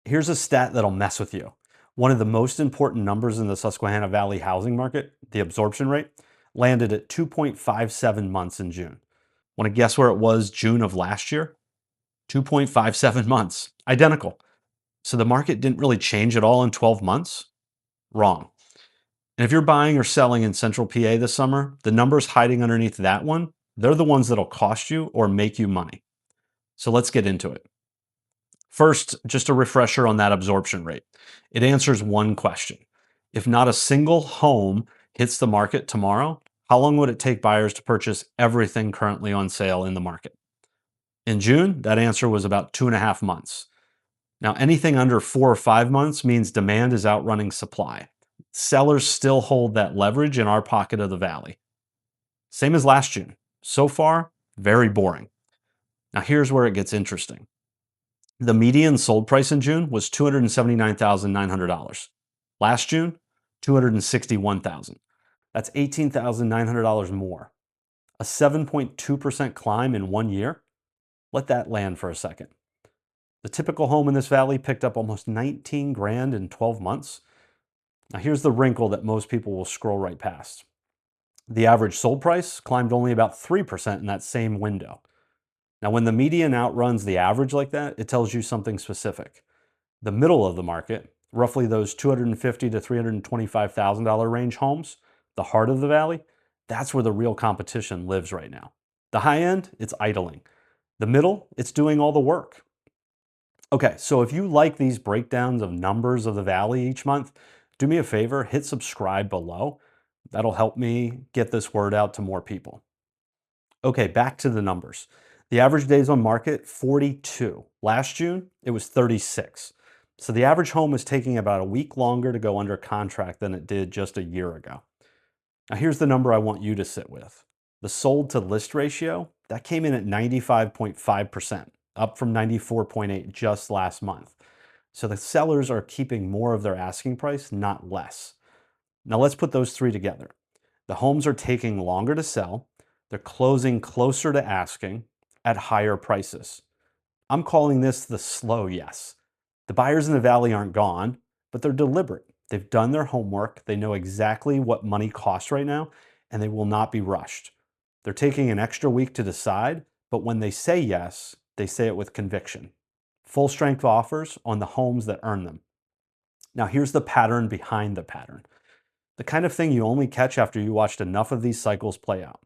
Here's a stat that'll mess with you. One of the most important numbers in the Susquehanna Valley housing market, the absorption rate, landed at 2.57 months in June. Want to guess where it was June of last year? 2.57 months. Identical. So the market didn't really change at all in 12 months? Wrong. And if you're buying or selling in Central PA this summer, the numbers hiding underneath that one, they're the ones that'll cost you or make you money. So let's get into it. First, just a refresher on that absorption rate. It answers one question. If not a single home hits the market tomorrow, how long would it take buyers to purchase everything currently on sale in the market? In June, that answer was about 2.5 months. Now, anything under 4 or 5 months means demand is outrunning supply. Sellers still hold that leverage in our pocket of the valley. Same as last June. So far, very boring. Now, here's where it gets interesting. The median sold price in June was $279,900. Last June, $261,000. That's $18,900 more. A 7.2% climb in 1 year. Let that land for a second. The typical home in this valley picked up almost 19 grand in 12 months. Now here's the wrinkle that most people will scroll right past. The average sold price climbed only about 3% in that same window. Now when the median outruns the average like that, it tells you something specific. The middle of the market, roughly those $250,000 to $325,000 range homes, the heart of the valley, that's where the real competition lives right now. The high end, it's idling. The middle, it's doing all the work. Okay, so if you like these breakdowns of numbers of the valley each month, do me a favor, hit subscribe below. That'll help me get this word out to more people. Okay, back to the numbers. The average days on market, 42. Last June, it was 36. So the average home is taking about a week longer to go under contract than it did just a year ago. Now here's the number I want you to sit with. The sold to list ratio, that came in at 95.5%, up from 94.8 just last month. So the sellers are keeping more of their asking price, not less. Now let's put those three together. The homes are taking longer to sell. They're closing closer to asking at higher prices. I'm calling this the slow yes. The buyers in the valley aren't gone, but they're deliberate. They've done their homework. They know exactly what money costs right now, and they will not be rushed. They're taking an extra week to decide, but when they say yes, they say it with conviction. Full strength offers on the homes that earn them. Now, here's the pattern behind the pattern. The kind of thing you only catch after you watched enough of these cycles play out.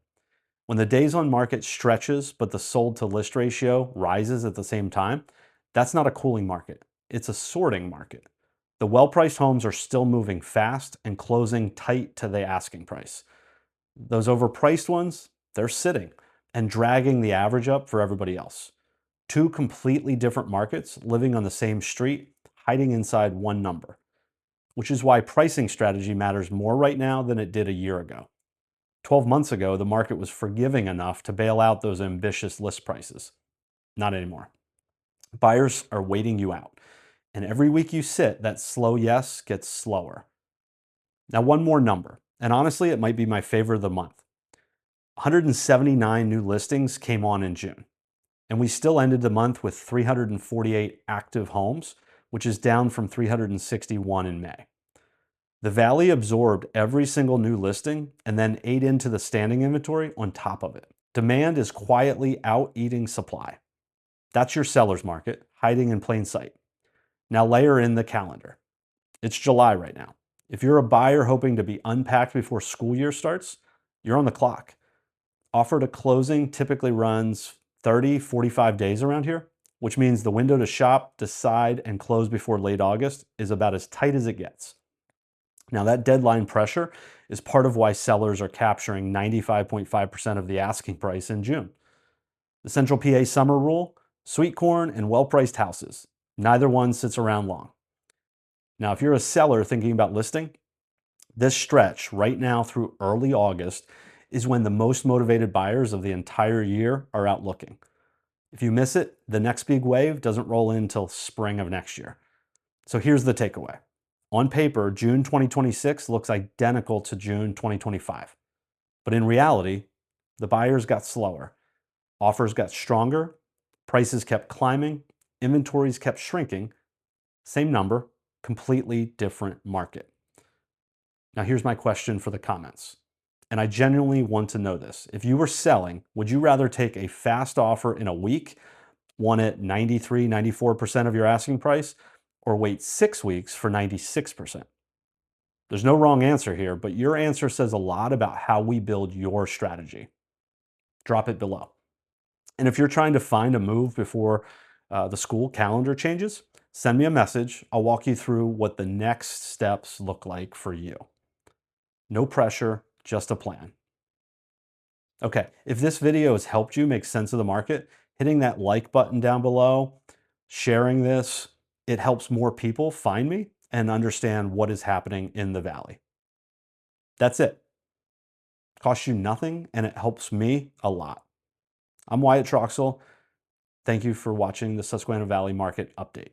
When the days on market stretches, but the sold to list ratio rises at the same time, that's not a cooling market. It's a sorting market. The well-priced homes are still moving fast and closing tight to the asking price. Those overpriced ones, they're sitting and dragging the average up for everybody else. Two completely different markets living on the same street, hiding inside one number, which is why pricing strategy matters more right now than it did a year ago. 12 months ago, the market was forgiving enough to bail out those ambitious list prices. Not anymore. Buyers are waiting you out. And every week you sit, that slow yes gets slower. Now, one more number, and honestly, it might be my favorite of the month. 179 new listings came on in June, and we still ended the month with 348 active homes, which is down from 361 in May. The Valley absorbed every single new listing and then ate into the standing inventory on top of it. Demand is quietly out-eating supply. That's your seller's market, hiding in plain sight. Now layer in the calendar. It's July right now. If you're a buyer hoping to be unpacked before school year starts, you're on the clock. Offer to closing typically runs 30, 45 days around here, which means the window to shop, decide, and close before late August is about as tight as it gets. Now that deadline pressure is part of why sellers are capturing 95.5% of the asking price in June. The Central PA summer rule, sweet corn and well-priced houses. Neither one sits around long. Now, if you're a seller thinking about listing, this stretch right now through early August is when the most motivated buyers of the entire year are out looking. If you miss it, the next big wave doesn't roll in until spring of next year. So here's the takeaway. On paper, June 2026 looks identical to June 2025. But in reality, the buyers got slower, offers got stronger, prices kept climbing, inventories kept shrinking, Same number, completely different market. Now, here's my question for the comments. And I genuinely want to know this. If you were selling, would you rather take a fast offer in a week, one at 93, 94% of your asking price, or wait 6 weeks for 96%? There's no wrong answer here, but your answer says a lot about how we build your strategy. Drop it below. And if you're trying to find a move before the school calendar changes, send me a message. I'll walk you through what the next steps look like for you. No pressure, just a plan. Okay, if this video has helped you make sense of the market, hitting that like button down below, sharing this, it helps more people find me and understand what is happening in the Valley. That's it. Costs you nothing and it helps me a lot. I'm Wyatt Troxell. Thank you for watching the Susquehanna Valley Market Update.